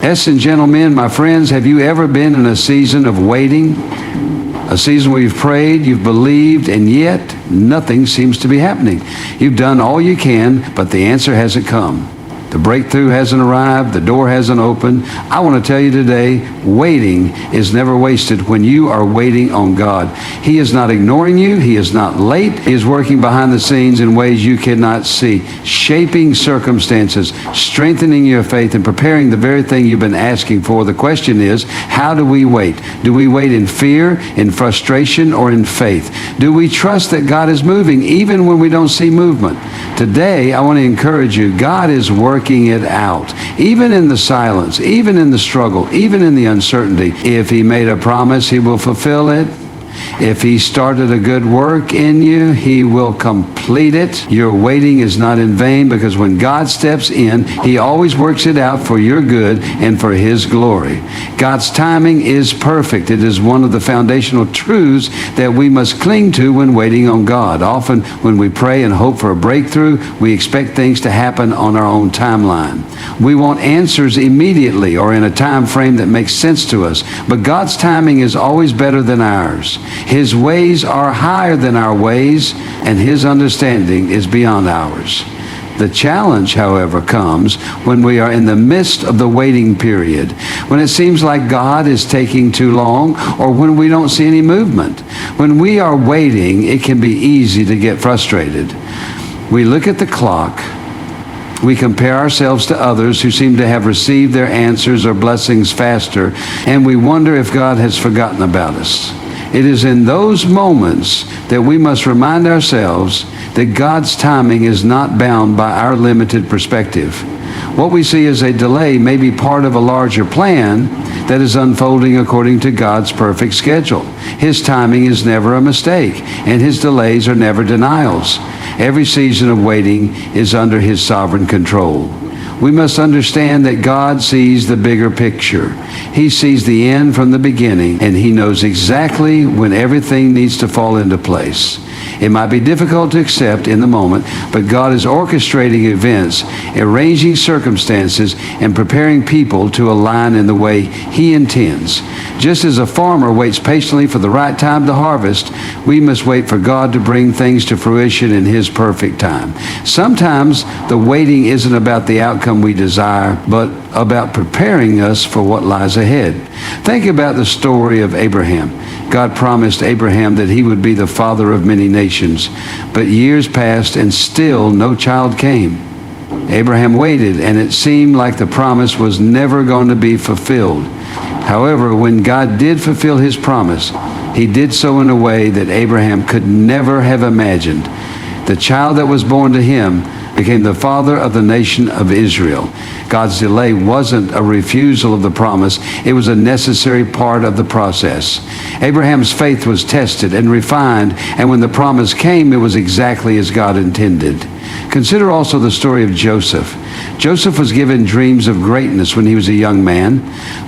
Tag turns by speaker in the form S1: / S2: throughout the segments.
S1: Yes, and gentlemen, my friends, have you ever been in a season of waiting? A season where you've prayed, you've believed, and yet nothing seems to be happening. You've done all you can, but the answer hasn't come. The breakthrough hasn't arrived. The door hasn't opened. I want to tell you today, waiting is never wasted when you are waiting on God. He is not ignoring you. He is not late. He is working behind the scenes in ways you cannot see, shaping circumstances, strengthening your faith, and preparing the very thing you've been asking for. The question is, how do we wait? Do we wait in fear, in frustration, or in faith? Do we trust that God is moving even when we don't see movement? Today, I want to encourage you, God is working it out, even in the silence, even in the struggle, even in the uncertainty. If He made a promise, He will fulfill it. If He started a good work in you, He will complete it. Your waiting is not in vain, because when God steps in, He always works it out for your good and for His glory. God's timing is perfect. It is one of the foundational truths that we must cling to when waiting on God. Often when we pray and hope for a breakthrough, we expect things to happen on our own timeline. We want answers immediately or in a time frame that makes sense to us. But God's timing is always better than ours. His ways are higher than our ways, and His understanding is beyond ours. The challenge, however, comes when we are in the midst of the waiting period, when it seems like God is taking too long, or when we don't see any movement. When we are waiting, it can be easy to get frustrated. We look at the clock. We compare ourselves to others who seem to have received their answers or blessings faster, and we wonder if God has forgotten about us. It is in those moments that we must remind ourselves that God's timing is not bound by our limited perspective. What we see as a delay may be part of a larger plan that is unfolding according to God's perfect schedule. His timing is never a mistake, and His delays are never denials. Every season of waiting is under His sovereign control. We must understand that God sees the bigger picture. He sees the end from the beginning, and He knows exactly when everything needs to fall into place. It might be difficult to accept in the moment, but God is orchestrating events, arranging circumstances, and preparing people to align in the way He intends. Just as a farmer waits patiently for the right time to harvest, we must wait for God to bring things to fruition in His perfect time. Sometimes the waiting isn't about the outcome we desire, but about preparing us for what lies ahead. Think about the story of Abraham. God promised Abraham that he would be the father of many nations, but years passed and still no child came. Abraham waited, and it seemed like the promise was never going to be fulfilled. However, when God did fulfill His promise, He did so in a way that Abraham could never have imagined. The child that was born to him became the father of the nation of Israel. God's delay wasn't a refusal of the promise. It was a necessary part of the process. Abraham's faith was tested and refined, and when the promise came, it was exactly as God intended. Consider also the story of Joseph. Joseph was given dreams of greatness when he was a young man,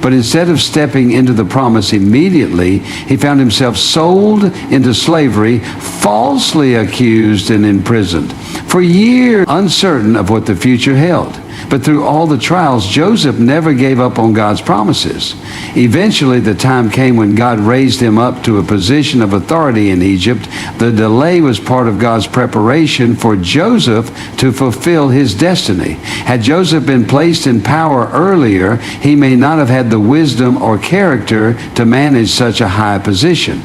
S1: but instead of stepping into the promise immediately, he found himself sold into slavery, falsely accused and imprisoned. For years, uncertain of what the future held. But through all the trials, Joseph never gave up on God's promises. Eventually, the time came when God raised him up to a position of authority in Egypt. The delay was part of God's preparation for Joseph to fulfill his destiny. Had Joseph been placed in power earlier, he may not have had the wisdom or character to manage such a high position.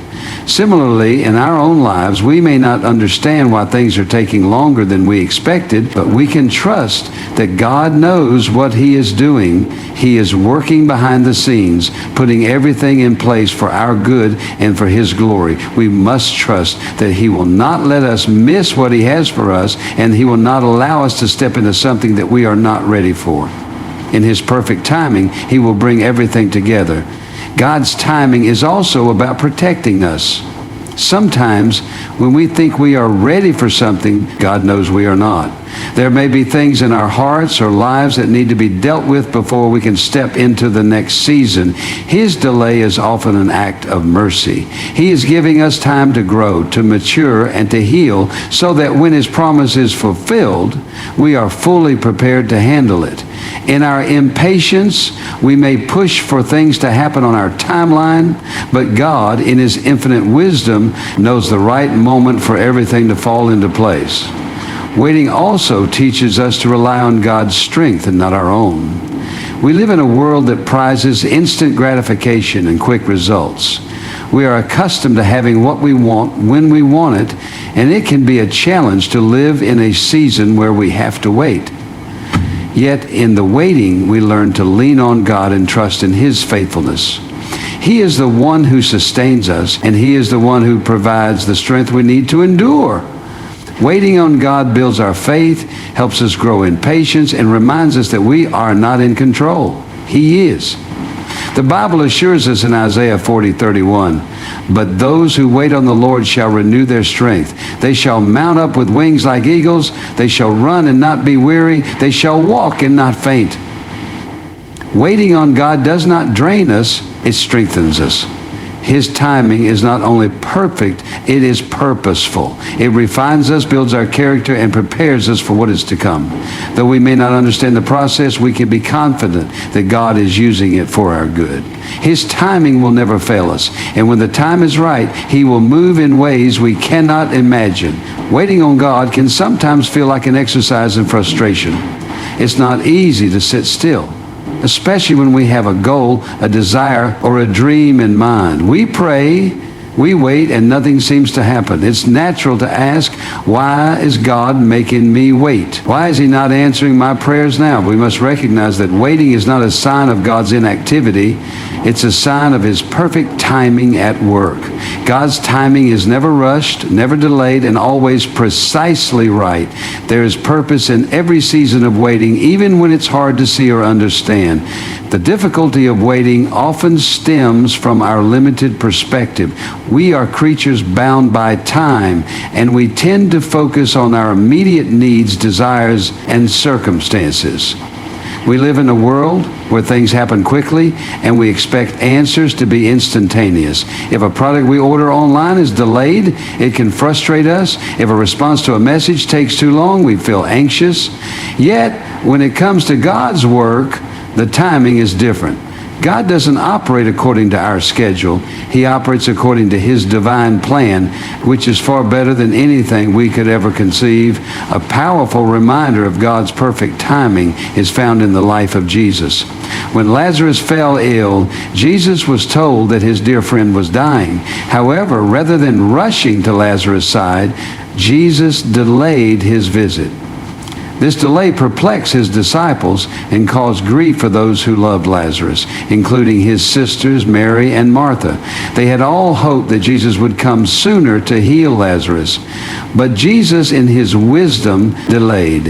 S1: Similarly, in our own lives, we may not understand why things are taking longer than we expected, but we can trust that God knows what He is doing. He is working behind the scenes, putting everything in place for our good and for His glory. We must trust that He will not let us miss what He has for us, and He will not allow us to step into something that we are not ready for. In His perfect timing, He will bring everything together. God's timing is also about protecting us. Sometimes when we think we are ready for something, God knows we are not. There may be things in our hearts or lives that need to be dealt with before we can step into the next season. His delay is often an act of mercy. He is giving us time to grow, to mature, and to heal, so that when His promise is fulfilled, we are fully prepared to handle it. In our impatience, we may push for things to happen on our timeline, but God, in His infinite wisdom, knows the right moment for everything to fall into place. Waiting also teaches us to rely on God's strength and not our own. We live in a world that prizes instant gratification and quick results. We are accustomed to having what we want when we want it, and it can be a challenge to live in a season where we have to wait. Yet in the waiting, we learn to lean on God and trust in His faithfulness. He is the one who sustains us, and He is the one who provides the strength we need to endure. Waiting on God builds our faith, helps us grow in patience, and reminds us that we are not in control. He is. The Bible assures us in Isaiah 40:31, "But those who wait on the Lord shall renew their strength. They shall mount up with wings like eagles. They shall run and not be weary. They shall walk and not faint." Waiting on God does not drain us, it strengthens us. His timing is not only perfect, it is purposeful. It refines us, builds our character, and prepares us for what is to come. Though we may not understand the process, we can be confident that God is using it for our good. His timing will never fail us, and when the time is right, He will move in ways we cannot imagine. Waiting on God can sometimes feel like an exercise in frustration. It's not easy to sit still, especially when we have a goal, a desire, or a dream in mind. We pray, we wait, and nothing seems to happen. It's natural to ask, why is God making me wait? Why is He not answering my prayers now? We must recognize that waiting is not a sign of God's inactivity. It's a sign of His perfect timing at work. God's timing is never rushed, never delayed, and always precisely right. There is purpose in every season of waiting, even when it's hard to see or understand. The difficulty of waiting often stems from our limited perspective. We are creatures bound by time, and we tend to focus on our immediate needs, desires, and circumstances. We live in a world where things happen quickly, and we expect answers to be instantaneous. If a product we order online is delayed, it can frustrate us. If a response to a message takes too long, we feel anxious. Yet, when it comes to God's work, the timing is different. God doesn't operate according to our schedule. He operates according to His divine plan, which is far better than anything we could ever conceive. A powerful reminder of God's perfect timing is found in the life of Jesus. When Lazarus fell ill, Jesus was told that his dear friend was dying. However, rather than rushing to Lazarus' side, Jesus delayed His visit. This delay perplexed His disciples and caused grief for those who loved Lazarus, including His sisters, Mary and Martha. They had all hoped that Jesus would come sooner to heal Lazarus. But Jesus, in His wisdom, delayed.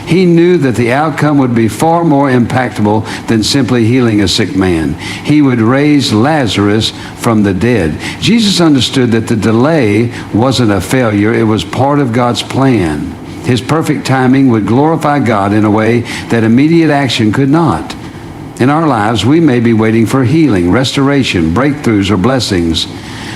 S1: He knew that the outcome would be far more impactful than simply healing a sick man. He would raise Lazarus from the dead. Jesus understood that the delay wasn't a failure. It was part of God's plan. His perfect timing would glorify God in a way that immediate action could not. In our lives, we may be waiting for healing, restoration, breakthroughs, or blessings.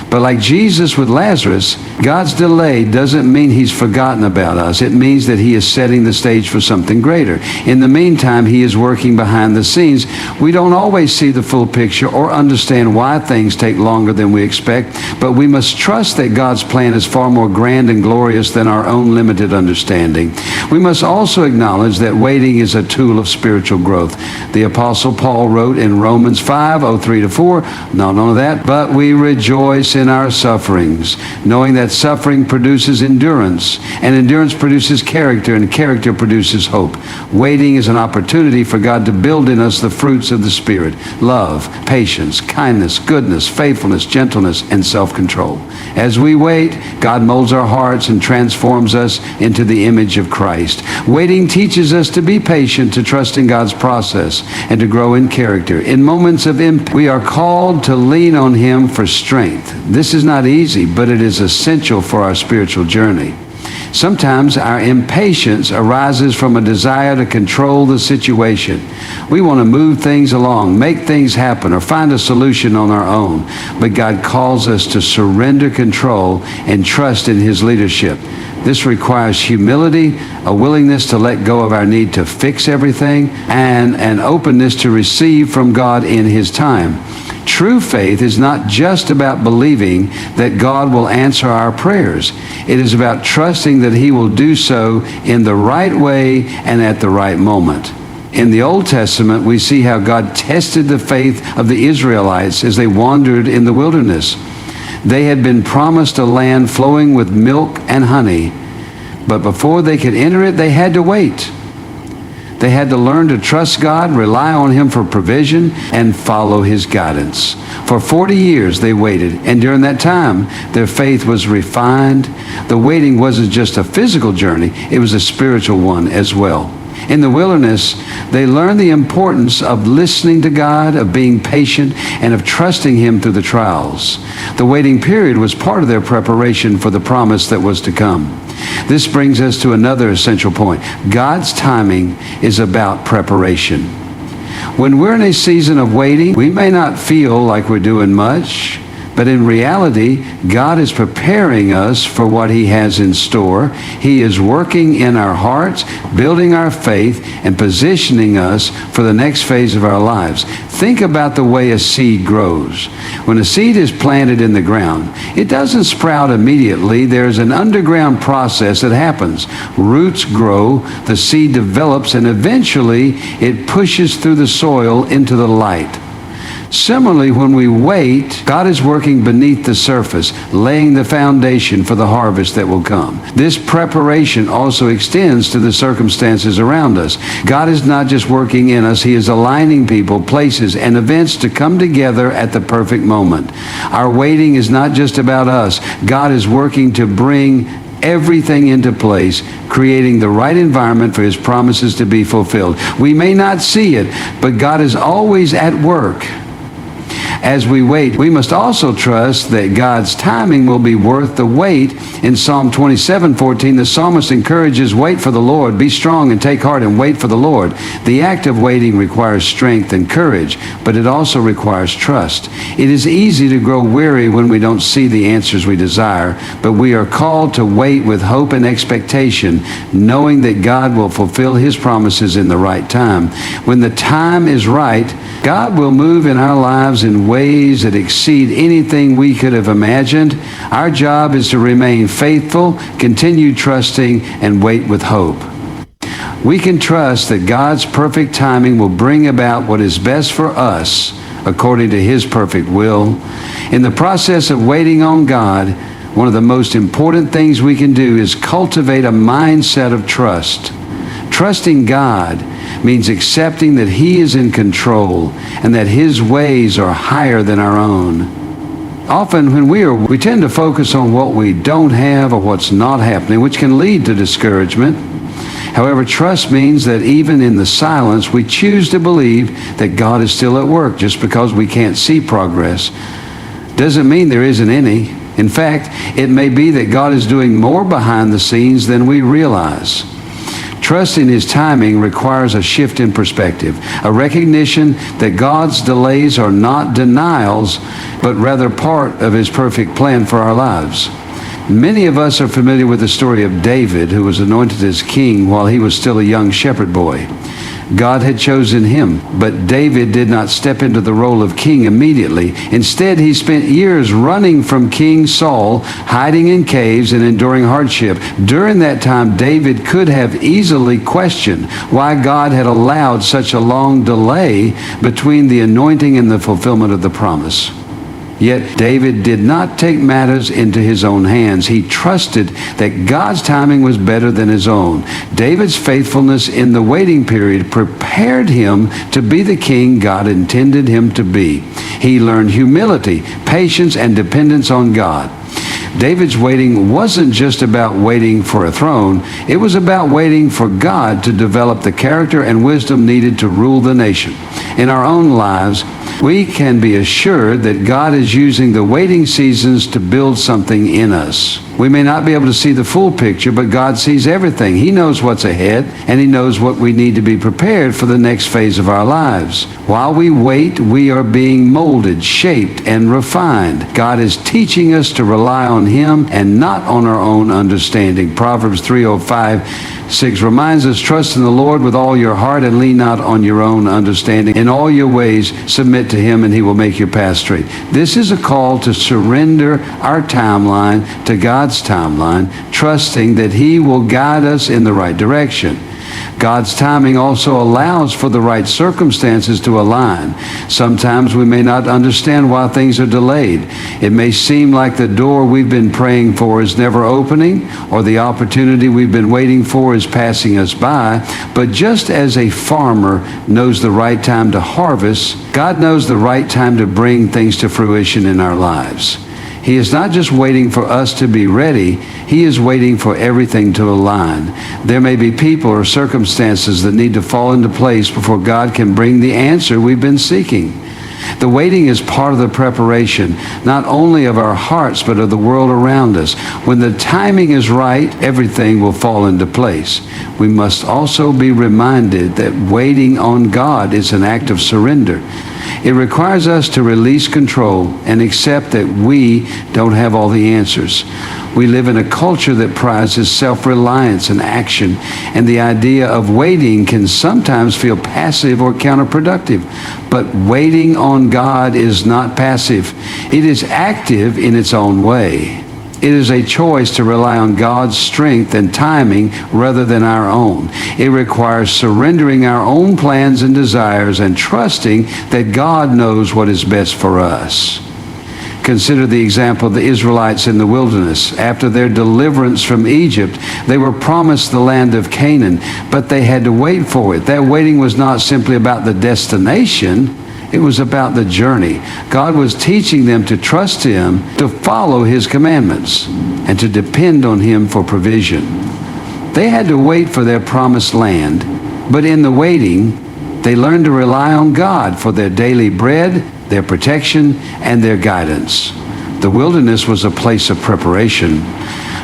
S1: But like Jesus with Lazarus, God's delay doesn't mean He's forgotten about us. It means that He is setting the stage for something greater. In the meantime, He is working behind the scenes. We don't always see the full picture or understand why things take longer than we expect, but we must trust that God's plan is far more grand and glorious than our own limited understanding. We must also acknowledge that waiting is a tool of spiritual growth. The Apostle Paul wrote in Romans 5:3-4, not only that, but we rejoice in our sufferings, knowing that suffering produces endurance, and endurance produces character, and character produces hope. Waiting is an opportunity for God to build in us the fruits of the Spirit: love, patience, kindness, goodness, faithfulness, gentleness, and self-control. As we wait, God molds our hearts and transforms us into the image of Christ. Waiting teaches us to be patient, to trust in God's process, and to grow in character. In moments of impact, we are called to lean on Him for strength. This is not easy, but it is essential for our spiritual journey. Sometimes our impatience arises from a desire to control the situation. We want to move things along, make things happen, or find a solution on our own. But God calls us to surrender control and trust in His leadership. This requires humility, a willingness to let go of our need to fix everything, and an openness to receive from God in His time. True faith is not just about believing that God will answer our prayers. It is about trusting that He will do so in the right way and at the right moment. In the Old Testament, we see how God tested the faith of the Israelites as they wandered in the wilderness. They had been promised a land flowing with milk and honey, but before they could enter it, they had to wait. They had to learn to trust God, rely on Him for provision, and follow His guidance. For 40 years they waited, and during that time, their faith was refined. The waiting wasn't just a physical journey, it was a spiritual one as well. In the wilderness, they learned the importance of listening to God, of being patient, and of trusting Him through the trials. The waiting period was part of their preparation for the promise that was to come. This brings us to another essential point. God's timing is about preparation. When we're in a season of waiting, we may not feel like we're doing much, but in reality, God is preparing us for what He has in store. He is working in our hearts, building our faith, and positioning us for the next phase of our lives. Think about the way a seed grows. When a seed is planted in the ground, it doesn't sprout immediately. There's an underground process that happens. Roots grow, the seed develops, and eventually it pushes through the soil into the light. Similarly, when we wait, God is working beneath the surface, laying the foundation for the harvest that will come. This preparation also extends to the circumstances around us. God is not just working in us, He is aligning people, places, and events to come together at the perfect moment. Our waiting is not just about us. God is working to bring everything into place, creating the right environment for His promises to be fulfilled. We may not see it, but God is always at work. As we wait, we must also trust that God's timing will be worth the wait. In Psalm 27:14, the psalmist encourages, "Wait for the Lord, be strong and take heart and wait for the Lord." The act of waiting requires strength and courage, but it also requires trust. It is easy to grow weary when we don't see the answers we desire, but we are called to wait with hope and expectation, knowing that God will fulfill His promises in the right time. When the time is right, God will move in our lives in ways that exceed anything we could have imagined. Our job is to remain faithful, continue trusting, and wait with hope. We can trust that God's perfect timing will bring about what is best for us according to His perfect will. In the process of waiting on God, one of the most important things we can do is cultivate a mindset of trust. Trusting God means accepting that He is in control and that His ways are higher than our own. Often when we tend to focus on what we don't have or what's not happening, which can lead to discouragement. However, trust means that even in the silence, we choose to believe that God is still at work just because we can't see progress. Doesn't mean there isn't any. In fact, it may be that God is doing more behind the scenes than we realize. Trusting His timing requires a shift in perspective, a recognition that God's delays are not denials, but rather part of His perfect plan for our lives. Many of us are familiar with the story of David, who was anointed as king while he was still a young shepherd boy. God had chosen him, but David did not step into the role of king immediately. Instead, he spent years running from King Saul, hiding in caves and enduring hardship. During that time, David could have easily questioned why God had allowed such a long delay between the anointing and the fulfillment of the promise. Yet David did not take matters into his own hands. He trusted that God's timing was better than his own. David's faithfulness in the waiting period prepared him to be the king God intended him to be. He learned humility, patience, and dependence on God. David's waiting wasn't just about waiting for a throne. It was about waiting for God to develop the character and wisdom needed to rule the nation. In our own lives, we can be assured that God is using the waiting seasons to build something in us. We may not be able to see the full picture, but God sees everything. He knows what's ahead, and He knows what we need to be prepared for the next phase of our lives. While we wait, we are being molded, shaped, and refined. God is teaching us to rely on Him and not on our own understanding. Proverbs 3:5-6 reminds us, trust in the Lord with all your heart and lean not on your own understanding. In all your ways submit to Him and He will make your path straight. This is a call to surrender our timeline to God's timeline, trusting that He will guide us in the right direction. God's timing also allows for the right circumstances to align. Sometimes we may not understand why things are delayed. It may seem like the door we've been praying for is never opening, or the opportunity we've been waiting for is passing us by. But just as a farmer knows the right time to harvest, God knows the right time to bring things to fruition in our lives. He is not just waiting for us to be ready. He is waiting for everything to align. There may be people or circumstances that need to fall into place before God can bring the answer we've been seeking. The waiting is part of the preparation, not only of our hearts, but of the world around us. When the timing is right, everything will fall into place. We must also be reminded that waiting on God is an act of surrender. It requires us to release control and accept that we don't have all the answers. We live in a culture that prizes self-reliance and action, and the idea of waiting can sometimes feel passive or counterproductive. But waiting on God is not passive. It is active in its own way. It is a choice to rely on God's strength and timing rather than our own. It requires surrendering our own plans and desires and trusting that God knows what is best for us. Consider the example of the Israelites in the wilderness. After their deliverance from Egypt, they were promised the land of Canaan, but they had to wait for it. That waiting was not simply about the destination. It was about the journey. God was teaching them to trust Him, to follow His commandments, and to depend on Him for provision. They had to wait for their promised land, but in the waiting, they learned to rely on God for their daily bread, their protection, and their guidance. The wilderness was a place of preparation,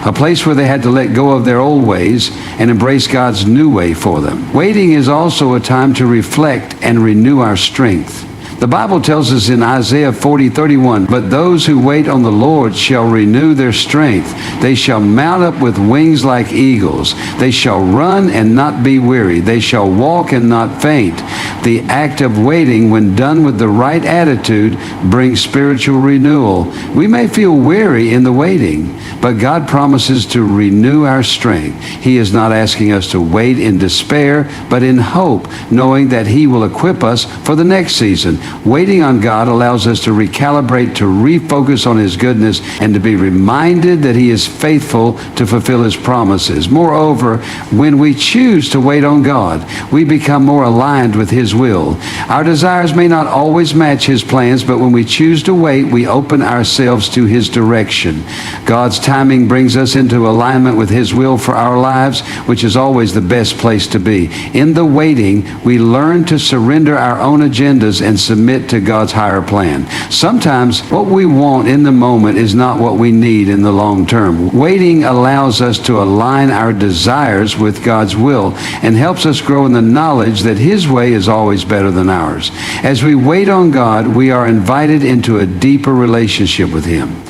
S1: a place where they had to let go of their old ways and embrace God's new way for them. Waiting is also a time to reflect and renew our strength. The Bible tells us in Isaiah 40:31, but those who wait on the Lord shall renew their strength. They shall mount up with wings like eagles. They shall run and not be weary. They shall walk and not faint. The act of waiting, when done with the right attitude, brings spiritual renewal. We may feel weary in the waiting, but God promises to renew our strength. He is not asking us to wait in despair, but in hope, knowing that He will equip us for the next season. Waiting on God allows us to recalibrate, to refocus on His goodness, and to be reminded that He is faithful to fulfill His promises. Moreover, when we choose to wait on God, we become more aligned with His will. Our desires may not always match His plans, but when we choose to wait, we open ourselves to His direction. God's timing brings us into alignment with His will for our lives, which is always the best place to be. In the waiting, we learn to surrender our own agendas and submit to God's higher plan. Sometimes what we want in the moment is not what we need in the long term. Waiting allows us to align our desires with God's will and helps us grow in the knowledge that His way is always better than ours. As we wait on God, we are invited into a deeper relationship with Him.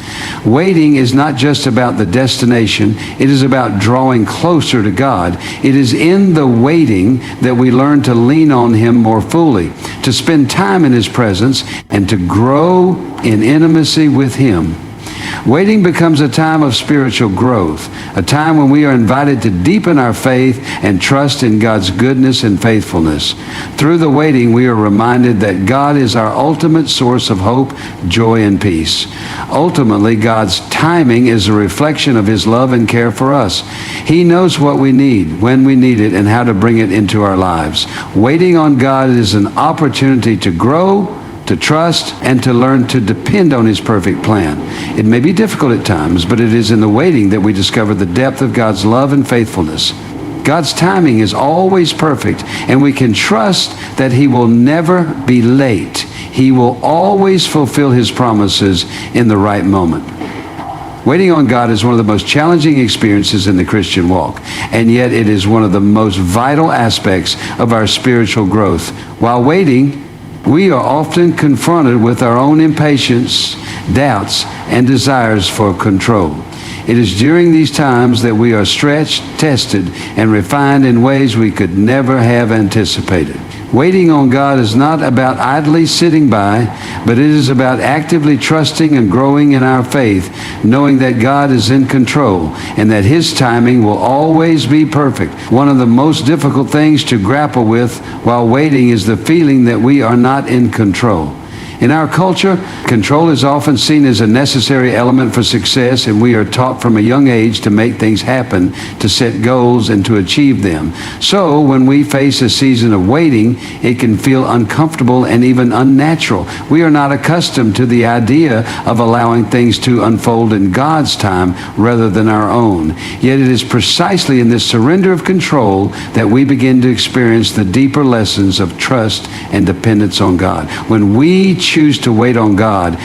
S1: Waiting is not just about the destination. It is about drawing closer to God. It is in the waiting that we learn to lean on Him more fully, to spend time in His presence, and to grow in intimacy with Him. Waiting becomes a time of spiritual growth, a time when we are invited to deepen our faith and trust in God's goodness and faithfulness. Through the waiting, we are reminded that God is our ultimate source of hope, joy, and peace. Ultimately, God's timing is a reflection of His love and care for us. He knows what we need, when we need it, and how to bring it into our lives. Waiting on God is an opportunity to grow, to trust, and to learn to depend on His perfect plan. It may be difficult at times, but it is in the waiting that we discover the depth of God's love and faithfulness. God's timing is always perfect, and we can trust that He will never be late. He will always fulfill His promises in the right moment. Waiting on God is one of the most challenging experiences in the Christian walk, and yet it is one of the most vital aspects of our spiritual growth. While waiting, we are often confronted with our own impatience, doubts, and desires for control. It is during these times that we are stretched, tested, and refined in ways we could never have anticipated. Waiting on God is not about idly sitting by, but it is about actively trusting and growing in our faith, knowing that God is in control and that His timing will always be perfect. One of the most difficult things to grapple with while waiting is the feeling that we are not in control. In our culture, control is often seen as a necessary element for success, and we are taught from a young age to make things happen, to set goals, and to achieve them. So, when we face a season of waiting, it can feel uncomfortable and even unnatural. We are not accustomed to the idea of allowing things to unfold in God's time rather than our own. Yet it is precisely in this surrender of control that we begin to experience the deeper lessons of trust and dependence on God. When we choose to wait on God,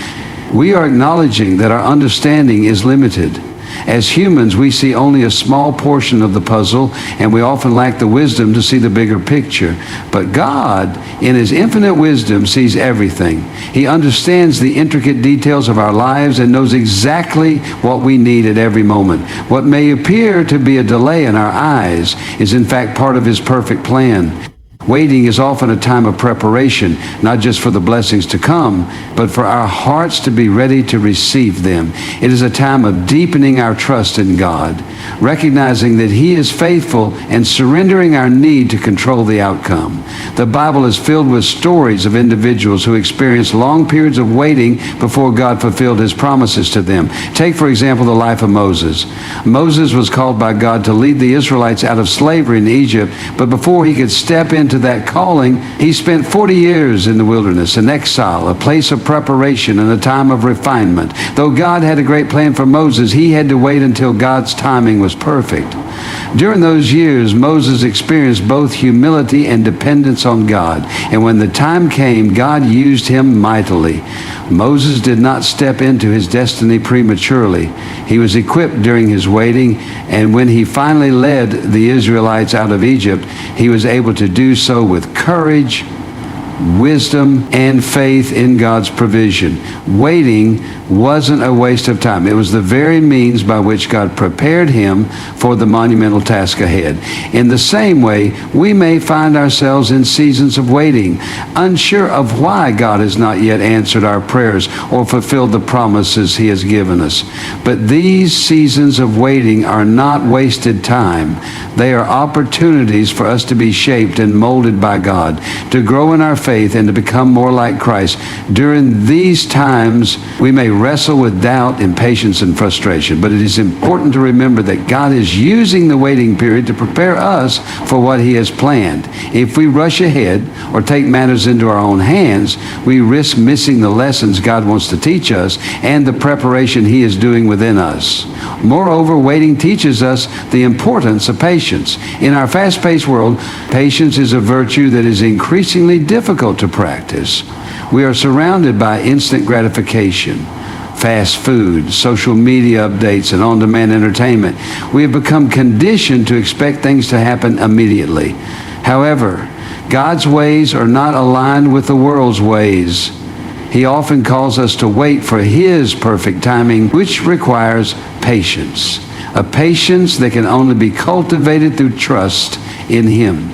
S1: we are acknowledging that our understanding is limited. As humans, we see only a small portion of the puzzle, and we often lack the wisdom to see the bigger picture. But God, in His infinite wisdom, sees everything. He understands the intricate details of our lives and knows exactly what we need at every moment. What may appear to be a delay in our eyes is in fact part of His perfect plan. Waiting is often a time of preparation, not just for the blessings to come, but for our hearts to be ready to receive them. It is a time of deepening our trust in God, recognizing that He is faithful and surrendering our need to control the outcome. The Bible is filled with stories of individuals who experienced long periods of waiting before God fulfilled His promises to them. Take, for example, the life of Moses. Moses was called by God to lead the Israelites out of slavery in Egypt, but before he could step into that calling, he spent 40 years in the wilderness, in exile, a place of preparation and a time of refinement. Though God had a great plan for Moses, he had to wait until God's timing was perfect. During those years, Moses experienced both humility and dependence on God. And when the time came, God used him mightily. Moses did not step into his destiny prematurely. He was equipped during his waiting, and when he finally led the Israelites out of Egypt, he was able to do so with courage, wisdom, and faith in God's provision. Waiting wasn't a waste of time. It was the very means by which God prepared him for the monumental task ahead. In the same way, we may find ourselves in seasons of waiting, unsure of why God has not yet answered our prayers or fulfilled the promises He has given us. But these seasons of waiting are not wasted time. They are opportunities for us to be shaped and molded by God, to grow in our faith and to become more like Christ. During these times, we may wrestle with doubt, impatience, and frustration, but it is important to remember that God is using the waiting period to prepare us for what He has planned. If we rush ahead or take matters into our own hands, we risk missing the lessons God wants to teach us and the preparation He is doing within us. Moreover, waiting teaches us the importance of patience. In our fast-paced world, patience is a virtue that is increasingly difficult to practice. We are surrounded by instant gratification, fast food, social media updates, and on-demand entertainment. We have become conditioned to expect things to happen immediately. However, God's ways are not aligned with the world's ways. He often calls us to wait for His perfect timing, which requires patience. A patience that can only be cultivated through trust in Him.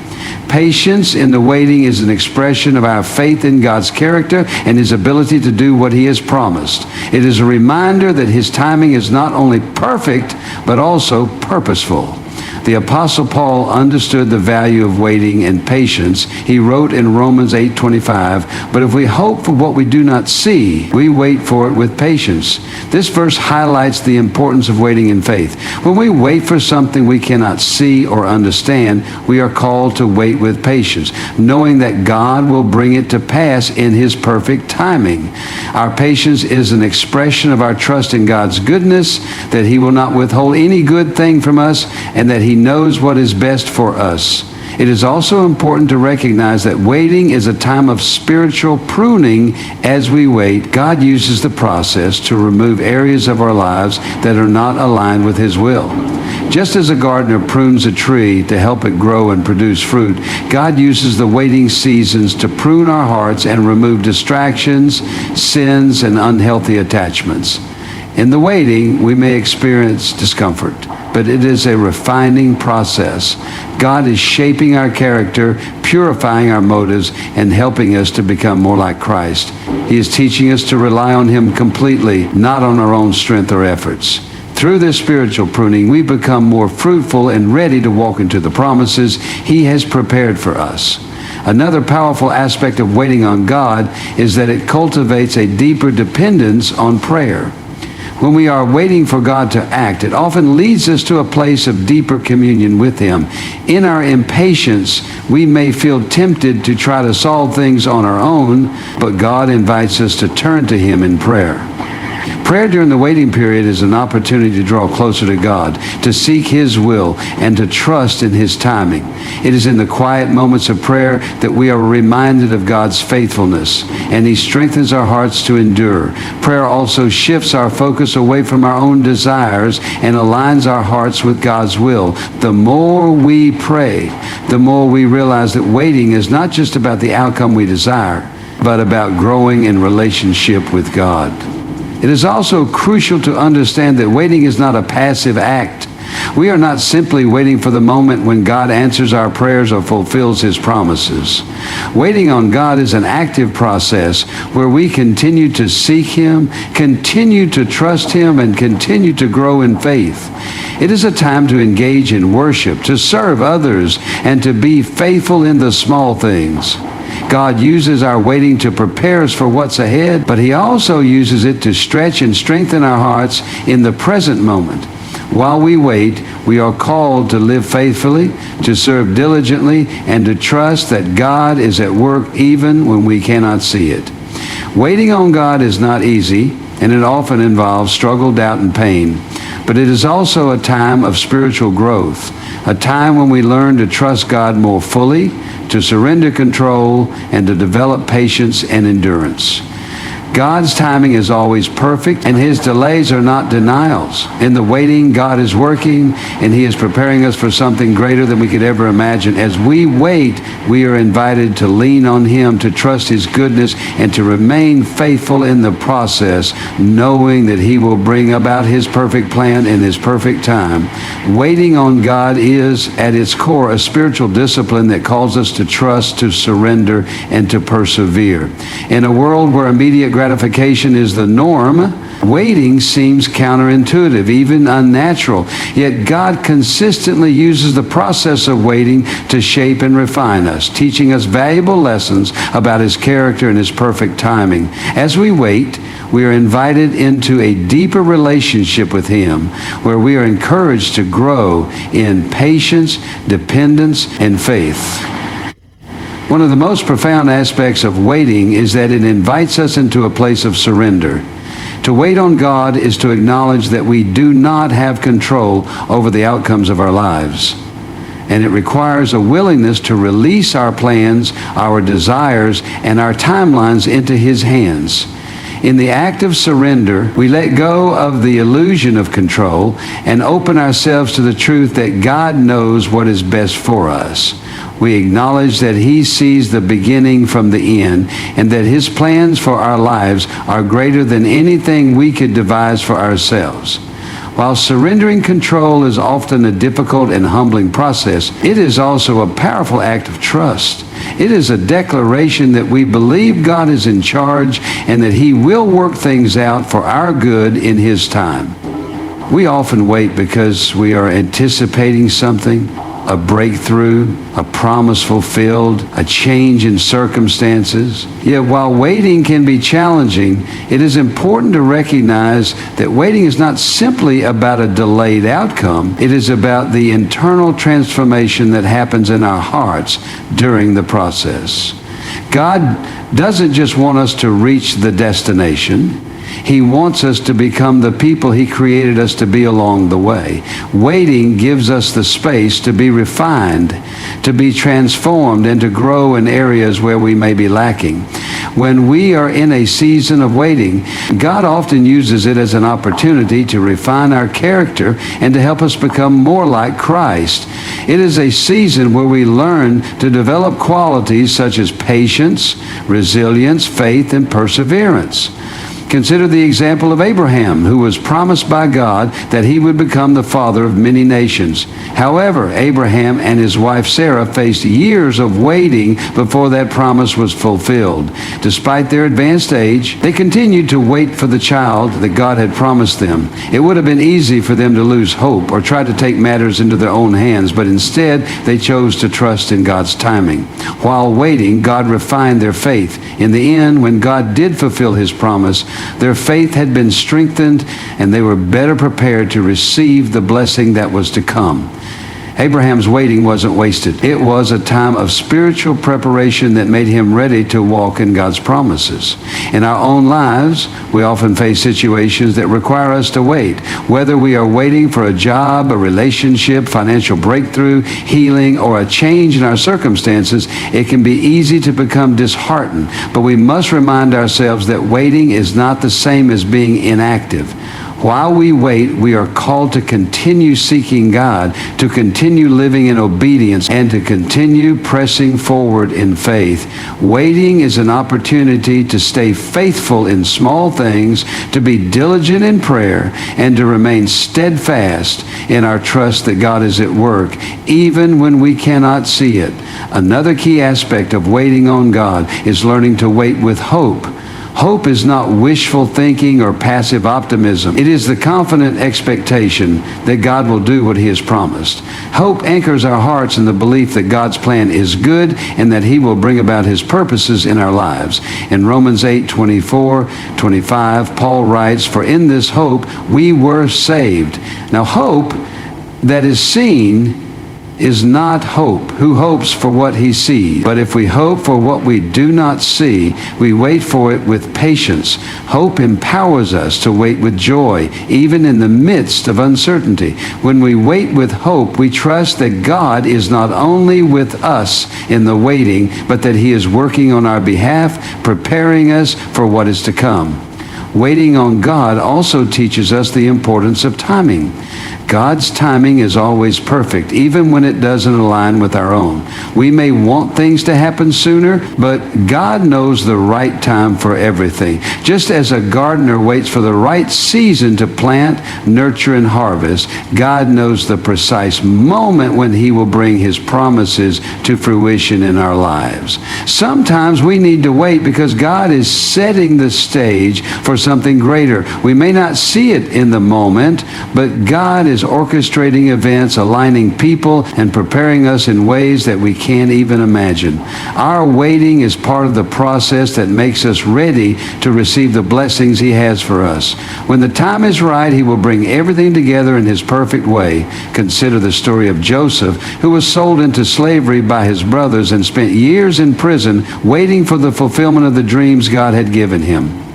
S1: Patience in the waiting is an expression of our faith in God's character and His ability to do what He has promised. It is a reminder that His timing is not only perfect, but also purposeful. The Apostle Paul understood the value of waiting and patience. He wrote in Romans 8:25, "But if we hope for what we do not see, we wait for it with patience." This verse highlights the importance of waiting in faith. When we wait for something we cannot see or understand, we are called to wait with patience, knowing that God will bring it to pass in His perfect timing. Our patience is an expression of our trust in God's goodness, that He will not withhold any good thing from us, and that He knows what is best for us. It is also important to recognize that waiting is a time of spiritual pruning. As we wait, God uses the process to remove areas of our lives that are not aligned with His will. Just as a gardener prunes a tree to help it grow and produce fruit, God uses the waiting seasons to prune our hearts and remove distractions, sins, and unhealthy attachments. In the waiting, we may experience discomfort, but it is a refining process. God is shaping our character, purifying our motives, and helping us to become more like Christ. He is teaching us to rely on Him completely, not on our own strength or efforts. Through this spiritual pruning, we become more fruitful and ready to walk into the promises He has prepared for us. Another powerful aspect of waiting on God is that it cultivates a deeper dependence on prayer. When we are waiting for God to act, it often leads us to a place of deeper communion with Him. In our impatience, we may feel tempted to try to solve things on our own, but God invites us to turn to Him in prayer. Prayer during the waiting period is an opportunity to draw closer to God, to seek His will, and to trust in His timing. It is in the quiet moments of prayer that we are reminded of God's faithfulness, and He strengthens our hearts to endure. Prayer also shifts our focus away from our own desires and aligns our hearts with God's will. The more we pray, the more we realize that waiting is not just about the outcome we desire, but about growing in relationship with God. It is also crucial to understand that waiting is not a passive act. We are not simply waiting for the moment when God answers our prayers or fulfills His promises. Waiting on God is an active process where we continue to seek Him, continue to trust Him, and continue to grow in faith. It is a time to engage in worship, to serve others, and to be faithful in the small things. God uses our waiting to prepare us for what's ahead, but He also uses it to stretch and strengthen our hearts in the present moment. While we wait, we are called to live faithfully, to serve diligently, and to trust that God is at work even when we cannot see it. Waiting on God is not easy, and it often involves struggle, doubt, and pain. But it is also a time of spiritual growth, a time when we learn to trust God more fully, to surrender control, and to develop patience and endurance. God's timing is always perfect, and His delays are not denials. In the waiting, God is working, and He is preparing us for something greater than we could ever imagine. As we wait, we are invited to lean on Him, to trust His goodness, and to remain faithful in the process, knowing that He will bring about His perfect plan in His perfect time. Waiting on God is, at its core, a spiritual discipline that calls us to trust, to surrender, and to persevere. In a world where immediate gratification is the norm, waiting seems counterintuitive, even unnatural. Yet God consistently uses the process of waiting to shape and refine us, teaching us valuable lessons about His character and His perfect timing. As we wait, we are invited into a deeper relationship with Him, where we are encouraged to grow in patience, dependence, and faith. One of the most profound aspects of waiting is that it invites us into a place of surrender. To wait on God is to acknowledge that we do not have control over the outcomes of our lives. And it requires a willingness to release our plans, our desires, and our timelines into His hands. In the act of surrender, we let go of the illusion of control and open ourselves to the truth that God knows what is best for us. We acknowledge that He sees the beginning from the end, and that His plans for our lives are greater than anything we could devise for ourselves. While surrendering control is often a difficult and humbling process, it is also a powerful act of trust. It is a declaration that we believe God is in charge and that He will work things out for our good in His time. We often wait because we are anticipating something, a breakthrough, a promise fulfilled, a change in circumstances. Yet while waiting can be challenging, it is important to recognize that waiting is not simply about a delayed outcome. It is about the internal transformation that happens in our hearts during the process. God doesn't just want us to reach the destination. He wants us to become the people He created us to be along the way. Waiting gives us the space to be refined, to be transformed, and to grow in areas where we may be lacking. When we are in a season of waiting, God often uses it as an opportunity to refine our character and to help us become more like Christ. It is a season where we learn to develop qualities such as patience, resilience, faith, and perseverance. Consider the example of Abraham, who was promised by God that he would become the father of many nations. However, Abraham and his wife Sarah faced years of waiting before that promise was fulfilled. Despite their advanced age, they continued to wait for the child that God had promised them. It would have been easy for them to lose hope or try to take matters into their own hands, but instead they chose to trust in God's timing. While waiting, God refined their faith. In the end, when God did fulfill His promise, their faith had been strengthened and they were better prepared to receive the blessing that was to come. Abraham's waiting wasn't wasted. It was a time of spiritual preparation that made him ready to walk in God's promises. In our own lives, we often face situations that require us to wait. Whether we are waiting for a job, a relationship, financial breakthrough, healing, or a change in our circumstances, it can be easy to become disheartened. But we must remind ourselves that waiting is not the same as being inactive. While we wait, we are called to continue seeking God, to continue living in obedience, and to continue pressing forward in faith. Waiting is an opportunity to stay faithful in small things, to be diligent in prayer, and to remain steadfast in our trust that God is at work, even when we cannot see it. Another key aspect of waiting on God is learning to wait with hope. Hope is not wishful thinking or passive optimism. It is the confident expectation that God will do what He has promised. Hope anchors our hearts in the belief that God's plan is good and that He will bring about His purposes in our lives. In Romans 8:24-25, Paul writes, "For in this hope we were saved." Now, hope that is seen is not hope. Who hopes for what he sees? But if we hope for what we do not see, we wait for it with patience. Hope empowers us to wait with joy, even in the midst of uncertainty. When we wait with hope, we trust that God is not only with us in the waiting, but that He is working on our behalf, preparing us for what is to come. Waiting on God also teaches us the importance of timing. God's timing is always perfect, even when it doesn't align with our own. We may want things to happen sooner, but God knows the right time for everything. Just as a gardener waits for the right season to plant, nurture, and harvest, God knows the precise moment when He will bring His promises to fruition in our lives. Sometimes we need to wait because God is setting the stage for something greater. We may not see it in the moment, but God is orchestrating events, aligning people, and preparing us in ways that we can't even imagine. Our waiting is part of the process that makes us ready to receive the blessings He has for us. When the time is right, He will bring everything together in His perfect way. Consider the story of Joseph, who was sold into slavery by his brothers and spent years in prison waiting for the fulfillment of the dreams God had given him.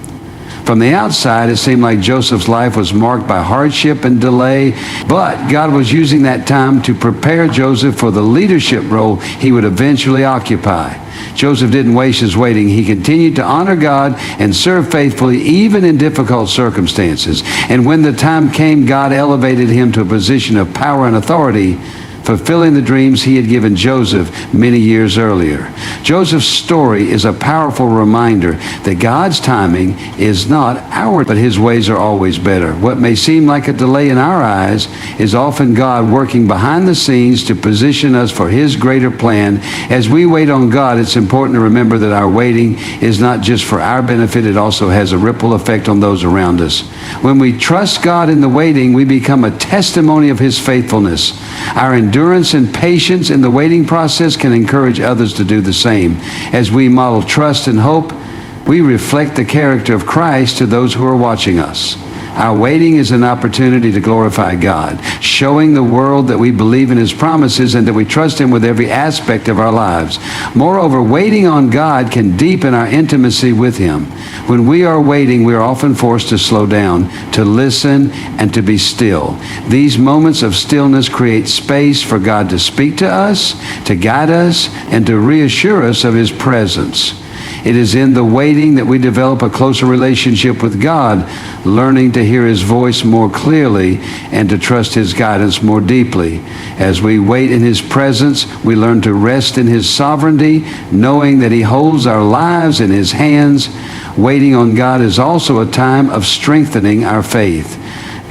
S1: From the outside, it seemed like Joseph's life was marked by hardship and delay, but God was using that time to prepare Joseph for the leadership role he would eventually occupy. Joseph didn't waste his waiting. He continued to honor God and serve faithfully even in difficult circumstances. And when the time came, God elevated him to a position of power and authority, fulfilling the dreams He had given Joseph many years earlier. Joseph's story is a powerful reminder that God's timing is not ours, but His ways are always better. What may seem like a delay in our eyes is often God working behind the scenes to position us for His greater plan. As we wait on God, it's important to remember that our waiting is not just for our benefit, it also has a ripple effect on those around us. When we trust God in the waiting, we become a testimony of His faithfulness. Our endurance and patience in the waiting process can encourage others to do the same. As we model trust and hope, we reflect the character of Christ to those who are watching us. Our waiting is an opportunity to glorify God, showing the world that we believe in His promises and that we trust Him with every aspect of our lives. Moreover, waiting on God can deepen our intimacy with Him. When we are waiting, we are often forced to slow down, to listen, and to be still. These moments of stillness create space for God to speak to us, to guide us, and to reassure us of His presence. It is in the waiting that we develop a closer relationship with God, learning to hear His voice more clearly and to trust His guidance more deeply. As we wait in His presence, we learn to rest in His sovereignty, knowing that He holds our lives in His hands. Waiting on God is also a time of strengthening our faith.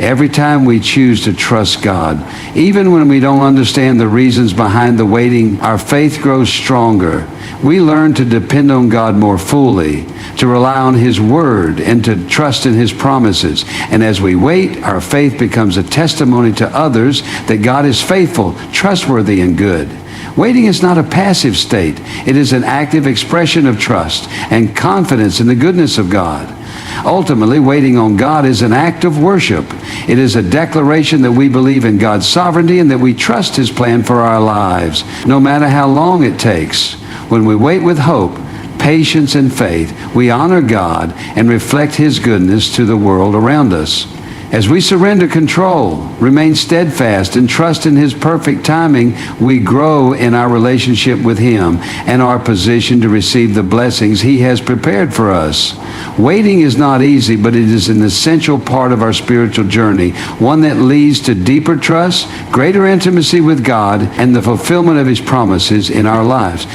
S1: Every time we choose to trust God, even when we don't understand the reasons behind the waiting, our faith grows stronger. We learn to depend on God more fully, to rely on His Word, and to trust in His promises. And as we wait, our faith becomes a testimony to others that God is faithful, trustworthy, and good. Waiting is not a passive state. It is an active expression of trust and confidence in the goodness of God. Ultimately, waiting on God is an act of worship. It is a declaration that we believe in God's sovereignty and that we trust His plan for our lives, no matter how long it takes. When we wait with hope, patience, and faith, we honor God and reflect His goodness to the world around us. As we surrender control, remain steadfast, and trust in His perfect timing, we grow in our relationship with Him and are positioned to receive the blessings He has prepared for us. Waiting is not easy, but it is an essential part of our spiritual journey, one that leads to deeper trust, greater intimacy with God, and the fulfillment of His promises in our lives.